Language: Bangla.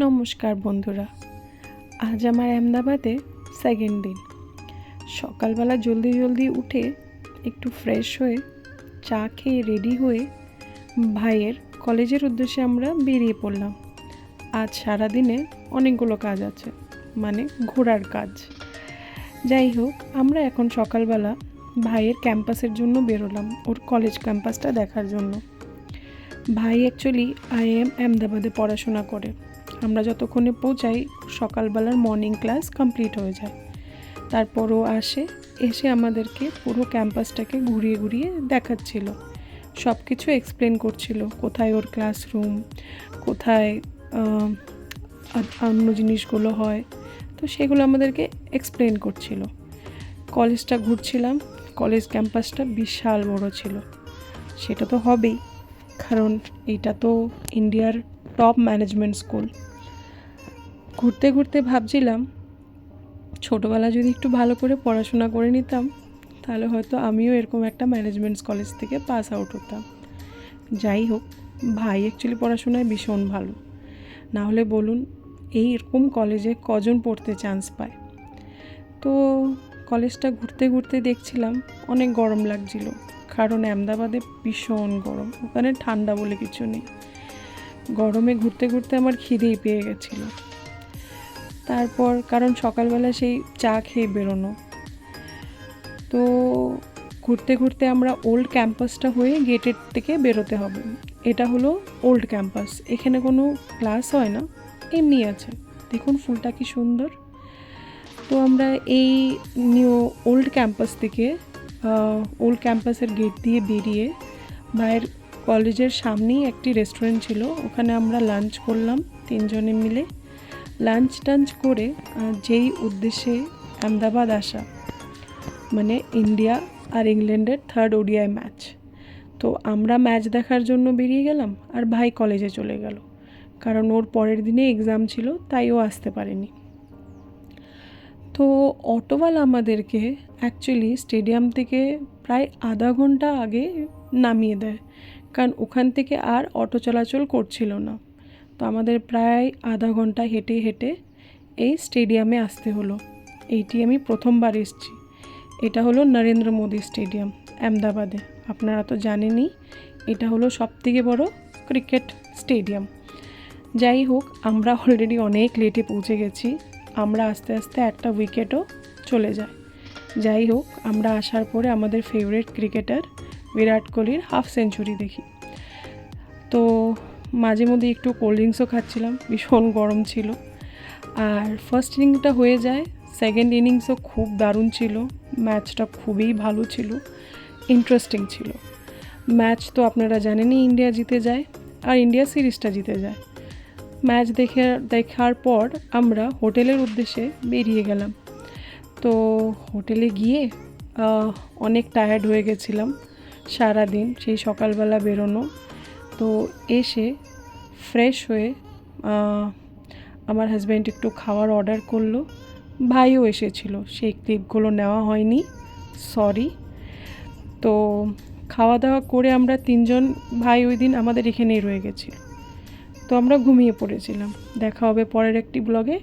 নমস্কার বন্ধুরা, আজ আমার আহমেদাবাদে সেকেন্ড দিন। সকালবেলা জলদি উঠে একটু ফ্রেশ হয়ে চা খেয়ে রেডি হয়ে ভাইয়ের কলেজের উদ্দেশ্যে আমরা বেরিয়ে পড়লাম। আজ সারাদিনে অনেকগুলো কাজ আছে, মানে ঘোরার কাজ। যাই হোক, আমরা এখন সকালবেলা ভাইয়ের ক্যাম্পাসের জন্য বেরোলাম, ওর কলেজ ক্যাম্পাসটা দেখার জন্য। ভাই অ্যাকচুয়ালি IIM আহমেদাবাদে পড়াশোনা করে। আমরা যতক্ষণে পৌঁছাই সকালবেলার মর্নিং ক্লাস কমপ্লিট হয়ে যায়। তারপরও এসে আমাদেরকে পুরো ক্যাম্পাসটাকে ঘুরিয়ে দেখাচ্ছিল, সব কিছু এক্সপ্লেন করছিল, কোথায় ওর ক্লাসরুম, কোথায় অন্য জিনিসগুলো হয়, তো সেগুলো আমাদেরকে এক্সপ্লেন করছিল। কলেজটা ঘুরছিলাম, কলেজ ক্যাম্পাসটা বিশাল বড় ছিল। সেটা তো হবেই, কারণ এটা তো ইন্ডিয়ার টপ ম্যানেজমেন্ট স্কুল। ঘুরতে ভাবছিলাম ছোটোবেলা যদি একটু ভালো করে পড়াশোনা করে নিতাম, তাহলে হয়তো আমিও এরকম একটা ম্যানেজমেন্টস কলেজ থেকে পাস আউট হতাম। যাই হোক, ভাই অ্যাকচুয়ালি পড়াশোনায় ভীষণ ভালো, না হলে বলুন এই এরকম কলেজে কজন পড়তে চান্স পায়। তো কলেজটা ঘুরতে দেখছিলাম, অনেক গরম লাগছিল, কারণ আহমেদাবাদে ভীষণ গরম, ওখানে ঠান্ডা বলে কিছু নেই। গরমে ঘুরতে আমার খিদেই পেয়ে গেছিলো। তারপর কারণ সকালবেলা সেই চা খেয়ে বেরোনো, তো ঘুরতে আমরা ওল্ড ক্যাম্পাসটা হয়ে গেটের থেকে বেরোতে হবে। এটা হলো ওল্ড ক্যাম্পাস, এখানে কোনো ক্লাস হয় না, এমনি আছে। দেখুন ফুলটা কি সুন্দর। তো আমরা এই নিউ ওল্ড ক্যাম্পাস থেকে ওল্ড ক্যাম্পাসের গেট দিয়ে বেরিয়ে ভাইয়ের কলেজের সামনেই একটি রেস্টুরেন্ট ছিল, ওখানে আমরা লাঞ্চ করলাম তিনজনে মিলে। লাঞ্চ করে যেই উদ্দেশ্যে আহমেদাবাদ আসা, মানে ইন্ডিয়া আর ইংল্যান্ডের 3rd ODI ম্যাচ, তো আমরা ম্যাচ দেখার জন্য বেরিয়ে গেলাম, আর ভাই কলেজে চলে গেল, কারণ ওর পরের দিনে এক্সাম ছিল, তাই ও আসতে পারেনি। তো অটোওয়ালা আমাদেরকে অ্যাকচুয়ালি স্টেডিয়াম থেকে প্রায় আধা ঘন্টা আগে নামিয়ে দেয়, কারণ ওখান থেকে আর অটো চলাচল করছিল না। তো আমাদের প্রায় আধা ঘন্টা হেঁটে এই স্টেডিয়ামে আসতে হলো। এইটি আমি প্রথমবার এসেছি। এটা হলো নরেন্দ্র মোদী স্টেডিয়াম আহমেদাবাদে। আপনারা তো জানেনই, এটা হলো সবথেকে বড় ক্রিকেট স্টেডিয়াম। যাই হোক, আমরা অলরেডি অনেক লেটে পৌঁছে গেছি। আমরা আস্তে একটা উইকেটও চলে যায়। যাই হোক, আমরা আসার পরে আমাদের ফেভারিট ক্রিকেটার বিরাট কোহলির হাফ সেঞ্চুরি দেখি। তো মাঝে মধ্যে একটু কোল্ড ড্রিঙ্কসও খাচ্ছিলাম, ভীষণ গরম ছিল। আর ফার্স্ট ইনিংসটা হয়ে যায়, সেকেন্ড ইনিংসও খুব দারুণ ছিল। ম্যাচটা খুবই ভালো ছিল, ইন্টারেস্টিং ছিল। ম্যাচ তো আপনারা জানেনই, ইন্ডিয়া জিতে যায় আর ইন্ডিয়া সিরিজটা জিতে যায়। ম্যাচ দেখার পর আমরা হোটেলের উদ্দেশ্যে বেরিয়ে গেলাম। তো হোটেলে গিয়ে অনেক টায়ার্ড হয়ে গেছিলাম সারাদিন, সেই সকালবেলা বেরোনো। তো এসে ফ্রেশ হয়ে আমার হাজব্যান্ড একটু খাওয়ার অর্ডার করলো, ভাইও এসেছিল, সেই ক্লিপগুলো নেওয়া হয়নি, সরি। তো খাওয়া দাওয়া করে আমরা তিনজন ভাই ওই দিন আমাদের এখানেই রয়ে গেছিল। তো আমরা ঘুমিয়ে পড়েছিলাম। দেখা হবে পরের একটি ব্লগে।